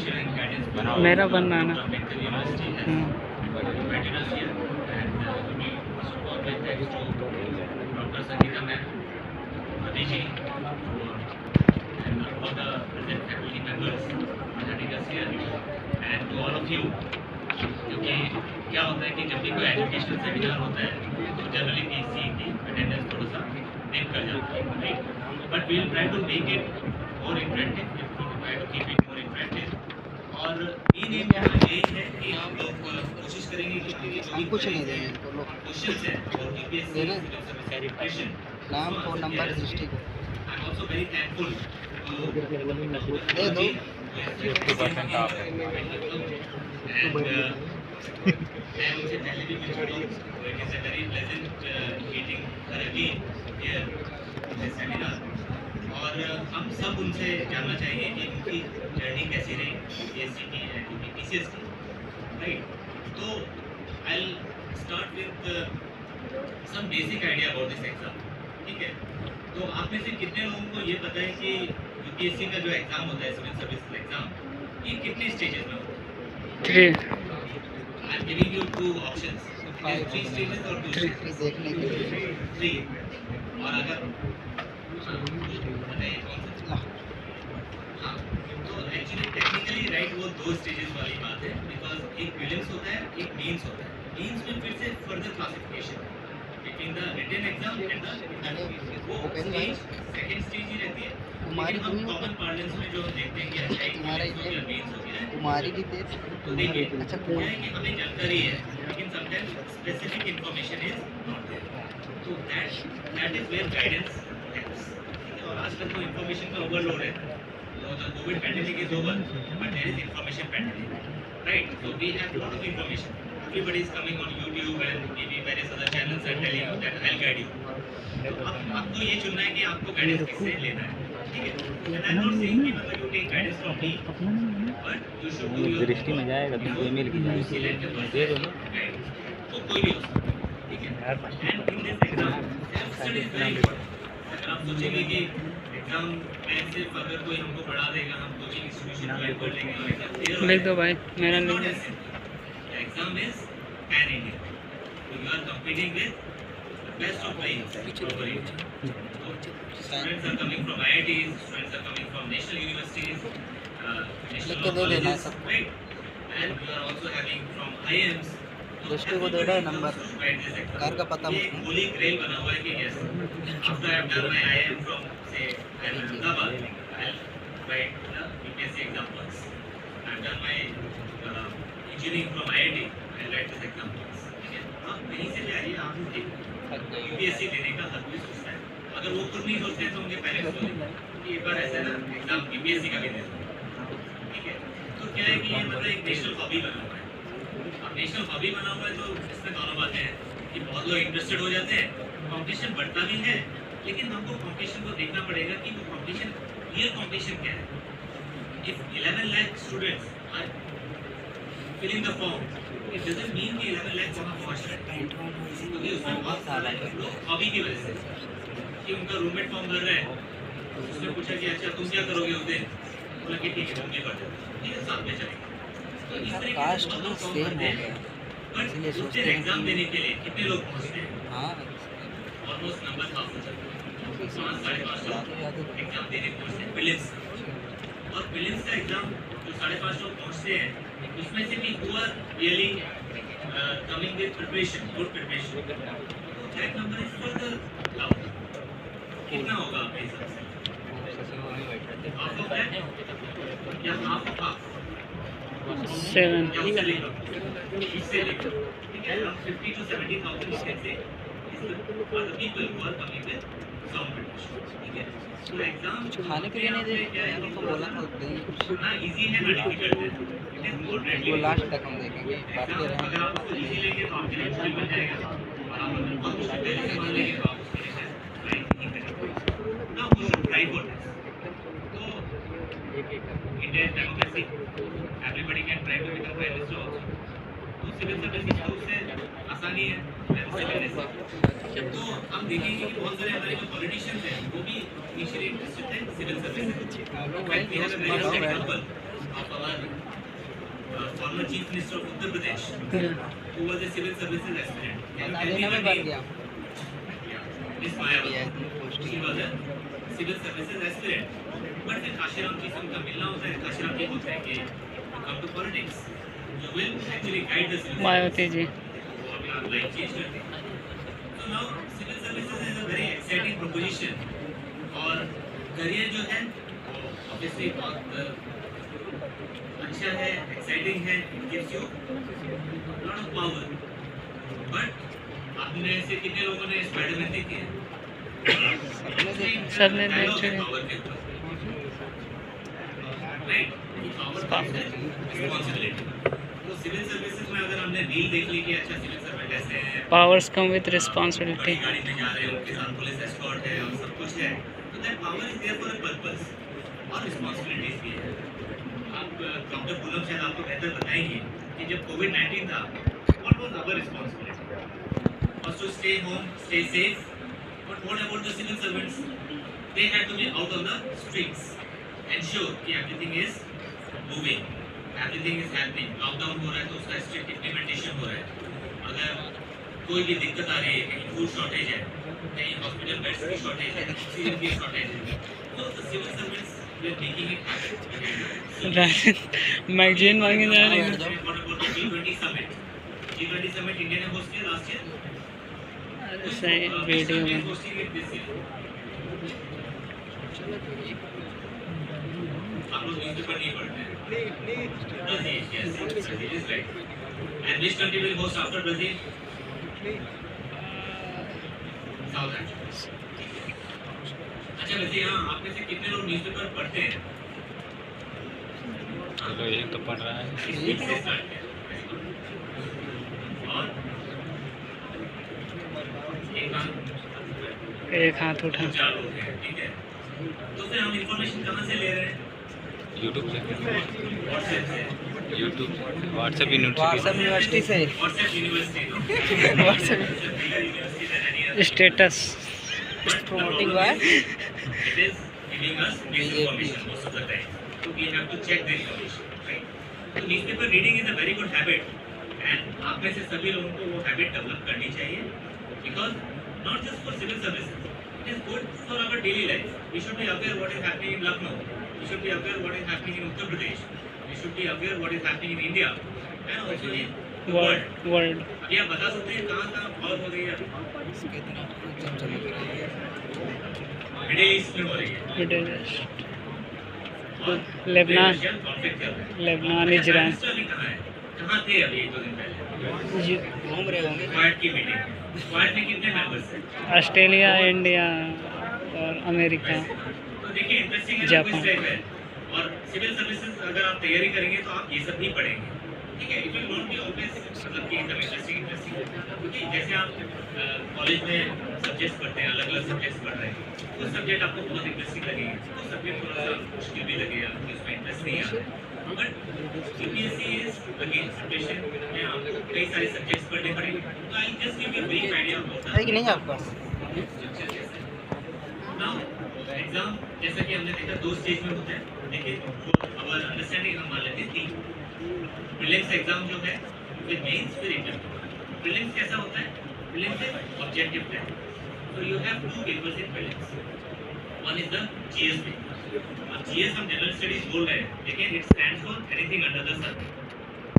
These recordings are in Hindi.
मेरा बनना ना। क्योंकि क्या होता है कि जब भी कोई एजुकेशनल सेमिनार होता है तो जनरली पीसी की अटेंडेंस थोड़ा सा डिप कर जाता है, right? But we will try to make it more interactive, try to keep it more interactive. और मेन एम यहाँ यही है कि हम लोग कोशिश करेंगे कि हम कुछ नहीं देंगे, क्वेश्चंस है और यूपीएससी वेरिफिकेशन नाम phone number district. I am also very thankful to they दो 50% ऑफ है। मैं उनसे पहले भी मिल चुका हूँ। It is a very pleasant meeting again here in this seminar. और हम सब उनसे जानना चाहिए कि उनकी जर्नी कैसी रही बीएससी की एंड पीसीएस की, राइट? तो I will start with some basic idea about this exam, ठीक है? तो आप में से कितने लोगों को ये पता है कि यूपीएससी का जो एग्जाम होता है सिविल सर्विस एग्जाम, ये कितने स्टेजेस में होता है? 3 I'm giving you 2 options. 3 stages or 2 stages? देखने के लिए 3. और अगर बताइए कौन सा? हाँ, तो एक्चुअली टेक्निकली राइट वो 2 स्टेजेस वाली बात है, बिकॉज एक प्रीलिम्स होता है, एक मेंस होता है। मेंस में फिर से further classification between the written exam and the वो स्टेज सेकंड स्टेज ही रहती है। लेकिन हम कॉमन पार्लेंस में जो देखते हैं कि अच्छा एक मेंस हो गया, कुमारी की तेज तो देखिए अच्छा क्या है कि हमें जानकारी है, लेकिन sometimes specific information is not there, तो that is where guidance helps. और आजकल तो इंफॉर्मेशन का ओवरलोड है, तो the covid pandemic is over but there is information pandemic, right? So we have lot of information, everybody is coming on YouTube and maybe various other channels are telling you that I will guide you. तो अब आपको ये चुनना है कि आपको गाइडेंस किससे लेना है, ठीक है? And I am not saying कि मतलब you take guidance from me, but you should do your दृष्टि में जाएगा तुमको ईमेल की जाएगी, दे दो ना। तो कोई भी हो सकता है, ठीक है? And in this exam self study is very important. अगर आप सोचेंगे कि एग्जाम में सिर्फ अगर कोई हमको पढ़ा देगा, हम कोचिंग इंस्टीट्यूशन ज्वाइन कर लेंगे और एग्जाम क्लियर हो लिख दो भाई, मेरा लिख दो। Exam is pan India, so you are competing with best of brains over India. Students are coming from IITs, students are coming from national universities, national colleges, right? And you are also having from IIMs. दृष्टि को दे रहा है नंबर कार का पता ये होली ग्रेल बना हुआ है कि yes, after I have done my IIM from say Ahmedabad, I'll write the UPSC exam once. I have done my engineering from IIT, I'll write this exam once. ठीक है? आप कहीं से भी आइए, आप यूपीएससी देने का हर कोई सोचता है। अगर वो खुद नहीं सोचते तो उनके पेरेंट्स बोलेंगे कि एक बार ऐसा ना एग्जाम यूपीएससी का भी दे दो, ठीक है? तो क्या है कि ये मतलब एक नेशनल हॉबी बना हुआ है। अब नेशनल हॉबी बना हुआ है तो इसमें दोनों बातें हैं कि बहुत लोग इंटरेस्टेड हो जाते हैं, कंपटीशन बढ़ता भी है, लेकिन हमको कंपटीशन को देखना पड़ेगा कि वो कंपटीशन रियल कंपटीशन क्या है। If 11 lakh students are filling the form, it doesn't mean कि 11 लाख वहाँ पहुँच रहे हैं, क्योंकि उसमें बहुत सारे लोग हॉबी की वजह से कि उनका रूममेट फॉर्म भर रहे हैं, उसने पूछा कि अच्छा तुम क्या करोगे उस दिन, बोला कि ठीक है हम ये कर देते हैं, ठीक है साथ में चलेंगे। तो इस तरीके से बहुत लोग फॉर्म भरते हैं, बट उस दिन एग्जाम देने के लिए कितने लोग पहुँचते हैं? ऑलमोस्ट नंबर हाफ हो जाता है, 5-5.5 लोग एग्जाम देने पहुँचते हैं प्रीलिम्स। और प्रीलिम्स का एग्जाम जो 5.5 लोग पहुँचते हैं, उसमें से भी who are really coming with preparation, good preparation, तो that number is further down. कितना होगा आपके हिसाब से? half of that या half of half? 7 या उससे लेकर, इससे लेकर, ठीक है? 50 to 70,000 you can say is the people who are coming with sound preparation, ठीक है? तो एग्जाम खाने के लिए नहीं दे उनको बोला ना इजी है ना डिफिकल्ट है, वो लास्ट तक हम देखेंगे बात कर रहे हैं। अगर आप उसको इजी लेंगे तो आपके लिए मुश्किल बन जाएगा, और आप अगर बहुत मुश्किल तरीके से मान लेंगे तो आप उसके लिए ट्राई नहीं करेंगे ना, वो शुड ट्राई फॉर दिस। तो India is democracy, everybody can try to become prime minister also. तो सिविल सर्विस की उससे आसानी है वैसे लेने से। तो हम देखेंगे कि बहुत सारे हमारे जो पॉलिटिशियंस हैं वो भी इनिशियली इंटरेस्टेड थे सिविल सर्विस में। We have a very good example of our former Chief Minister of Uttar Pradesh, who was a civil services aspirant. Can you tell me देना her में बन name? गया Yeah, Miss Mayawati. She was a civil services aspirant. But फिर काशीराम जी से उनका मिलना होता है. काशीराम जी होते हैं कि come to politics. You will actually guide the civil Mayawati ji वो अपना लाइफ चेंज करते हैं. So now civil services is a very exciting proposition. और करियर जो है वो ऑब्वियसली बहुत अच्छा है, एक्साइटिंग है, it gives you lot of power. But आपने से कितने लोगों ने स्पाइडरमैन देखी है? सबने डायलॉग है देखी है। पावर के ऊपर, राइट? ये पावर है रिस्पांसिबिलिटी. तो सिविल सर्विसेज में अगर हमने रील देख ली कि अच्छा सिविल सर्वेंट ऐसे हैं, पावर्स कम विथ बड़ी रिस्पॉन्सिबिलिटी। गाड़ी में जा रहे हैं, उनके साथ पुलिस एस्कॉर्ट है और सब कुछ है, तो that power is there for a purpose और रिस्पांसिबिलिटीज भी है. आप डॉक्टर पूनम शायद आपको बेहतर बताएंगे कि जब कोविड-19 था, what was our responsibility? Was to stay home, stay safe. But what about the civil servants? They had to be out of the streets, ensure कि everything is moving, everything is happening. Lockdown हो रहा है तो उसका स्ट्रिक्ट इम्प्लीमेंटेशन हो रहा है. अगर कोई भी दिक्कत आ रही है, कहीं फूड शॉर्टेज है, कहीं हॉस्पिटल बेड्स की शॉर्टेज है, ऑक्सीजन की शॉर्टेज है, तो civil service we are making it happen. Magazine मांगे जा रही है। What about the G20 summit? G20 summit India ने होस्ट किया लास्ट ईयर. अरे सही वीडियो में आप लोग न्यूज़पेपर नहीं पढ़ते हैं. Brazil, yes, Brazil is right. And which country will host after Brazil? South Africa. अच्छा वैसे यहाँ आप में से कितने लोग न्यूज़पेपर पढ़ते हैं? चलो एक तो पढ़ रहा है। इस वीक से स्टार्ट किया. और एक हाथ उठा। 4 लोग हैं, ठीक है. तो फिर हम इंफॉर्मेशन कहाँ से ले रहे हैं? यूट्यूब से, व्हाट्सएप से. यूट्यूब से, व्हाट्सएप ही व्हाट्सएप यूनिवर्सिटी से WhatsApp university. WhatsApp university than any other. Status promoting by It is giving us misinformation most of the time. So we have to check the information, right? So newspaper reading is a very good habit, and आप में से सभी लोगों को वो habit develop करनी चाहिए, because not just for civil services, it is good for our daily life. We should be aware what is happening in Lucknow. We should be aware what is happening in Uttar Pradesh. We should be aware what is happening in India, and also in the world. World अभी आप बता सकते हैं कहाँ वॉर हो रही है अभी? मिडिल ईस्ट में हो रही है. मिडिल ईस्ट, और लेबनान, रशियन कॉन्फ्लिक्ट चल रहा है. Lebanon, Israel. कहाँ है? कहाँ थे अभी 1-2 दिन पहले? घूम रहे होंगे क्वाड की मीटिंग. क्वाड में कितने मेंबर्स हैं? ऑस्ट्रेलिया, इंडिया और अमेरिका। तो देखिए इंटरेस्टिंग है, जापान। क्विज टाइप है. और सिविल सर्विसेज अगर आप तैयारी करेंगे तो आप ये सब भी पढ़ेंगे, ठीक है. It will not be always मतलब कि एकदम इंटरेस्टिंग क्योंकि जैसे आप कॉलेज में सब्जेक्ट्स पढ़ते हैं, अलग अलग सब्जेक्ट्स पढ़ रहे हैं, कुछ सब्जेक्ट आपको बहुत इंटरेस्टिंग लगेंगे, कुछ सब्जेक्ट थोड़ा सा मुश्किल भी लगेगा, उसमें इंटरेस्ट नहीं आता. But UPSC is again preparation में आपको कई सारे सब्जेक्ट्स पढ़ने पड़ेंगे. तो I just give you a brief idea of है कि नहीं आपके पास? नाउ एग्जाम जैसा कि हमने देखा 2 स्टेज में होता है. देखिए अवर अंडरस्टैंडिंग हम मान लेते हैं 3. प्रीलिम्स एग्जाम जो है फिर मेंस फिर इंटरव्यू. प्रीलिम्स कैसा होता है? Prelims is objective test. So you have 2 papers in prelims. One is the GS paper. अब GS हम जनरल स्टडीज बोल रहे हैं, लेकिन it stands for anything under the sun.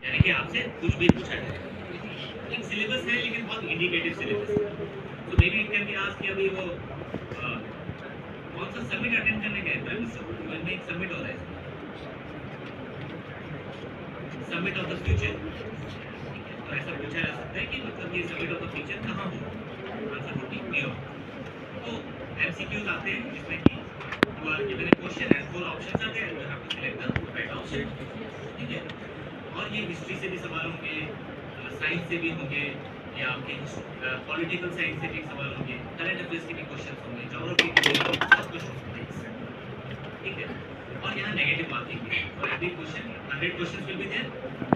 यानी कि आपसे कुछ भी पूछा जाए. एक सिलेबस है लेकिन बहुत इंडिकेटिव सिलेबस है. तो maybe it can be asked कि अभी वो कौन सा समिट अटेंड करने गए थे? में एक समिट हो रहा है, समिट ऑफ द फ्यूचर. तो ऐसा पूछा जा सकता है कि मतलब ये समिट ऑफ द फ्यूचर कहाँ होगा? Answer would be New York. तो एमसीक्यूज आते हैं जिसमें कि you are given a question and 4 options आते हैं, you have to select the right option, ठीक है. और ये हिस्ट्री से भी सवाल होंगे, साइंस से भी होंगे, या आपके पॉलिटिकल साइंस से भी सवाल होंगे, करंट अफेयर्स के भी क्वेश्चन होंगे, ज्योग्राफी के भी सब कुछ होंगे, ठीक है. और यहाँ नेगेटिव मार्किंग है. For every question 100 questions will be there,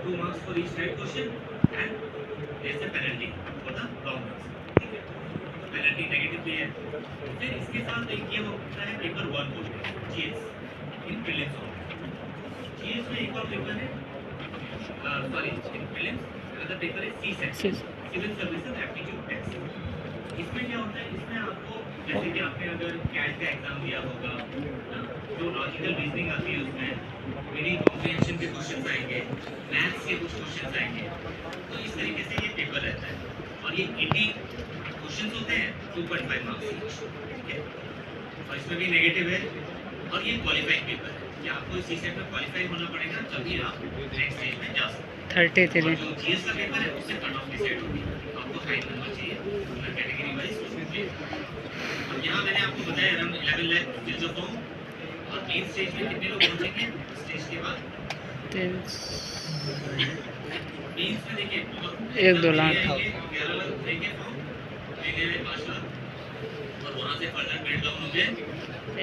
2 marks for each right question and there is a penalty for the wrong answer, ठीक है. पेनल्टी नेगेटिव भी है. फिर इसके साथ एक ये होता है पेपर 1 बोलते हैं जीएस इन प्रीलिम्स. जीएस में एक और पेपर है sorry in prelims, another paper is CSAT, civil services aptitude test. इसमें क्या होता है, इसमें आपको जैसे कि आपने अगर कैट का एग्जाम दिया होगा, जो लॉजिकल रीजनिंग आती है उसमें मेरी कॉम्प्रिहेंशन के क्वेश्चंस आएंगे, मैथ्स के कुछ क्वेश्चंस आएंगे। तो इस तरीके से ये पेपर रहता है और ये 80 क्वेश्चंस होते हैं, 2.5 मार्क्स ईच, ठीक है। और इसमें भी नेगेटिव है और ये क्वालिफाइंग पेपर है कि आपको इस सीसेट में क्वालिफाई होना पड़ेगा तभी आप नेक्स्ट स्टेज में जा सकते हैं। 33 और जो जीएस का पेपर है उससे कट ऑफ डिसाइड होगी, आपको हाई नंबर चाहिए कैटेगरी वाइज। और यहाँ मैंने आपको बताया अराउंड 11 लाख फिल्स ऑफ फॉर्म और मेन स्टेज में कितने लोग पहुंचेंगे स्टेज के बाद। मेंस में देखिए 1-2 लाख 11 लाख देंगे फॉर्म, लेने में 5 लाख और वहाँ से फर्दर बिल्ड डाउन हो गए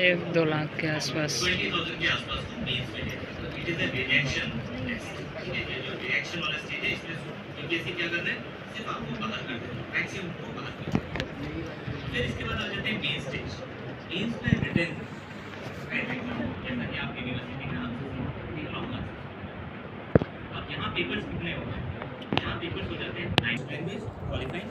1-2 लाख के आसपास। 20,000 के आसपास को मेंस में है। It is a reaction test, ठीक है। ये जो रिएक्शन वाला स्टेज है इसमें यूपीएससी क्या कर रहे हैं, सिर्फ आपको बाहर कर रहे हैं, मैक्सिमम को बाहर कर रहे हैं। फिर इसके बाद आ जाते हैं मेन स्टेज। मेंस में रिटन एग्जाम, जैसा कि आपकी यूनिवर्सिटी का आंसर। अब यहाँ पेपर्स कितने होते हैं, यहाँ पेपर्स हो जाते हैं 9 लैंग्वेज क्वालिफाइंग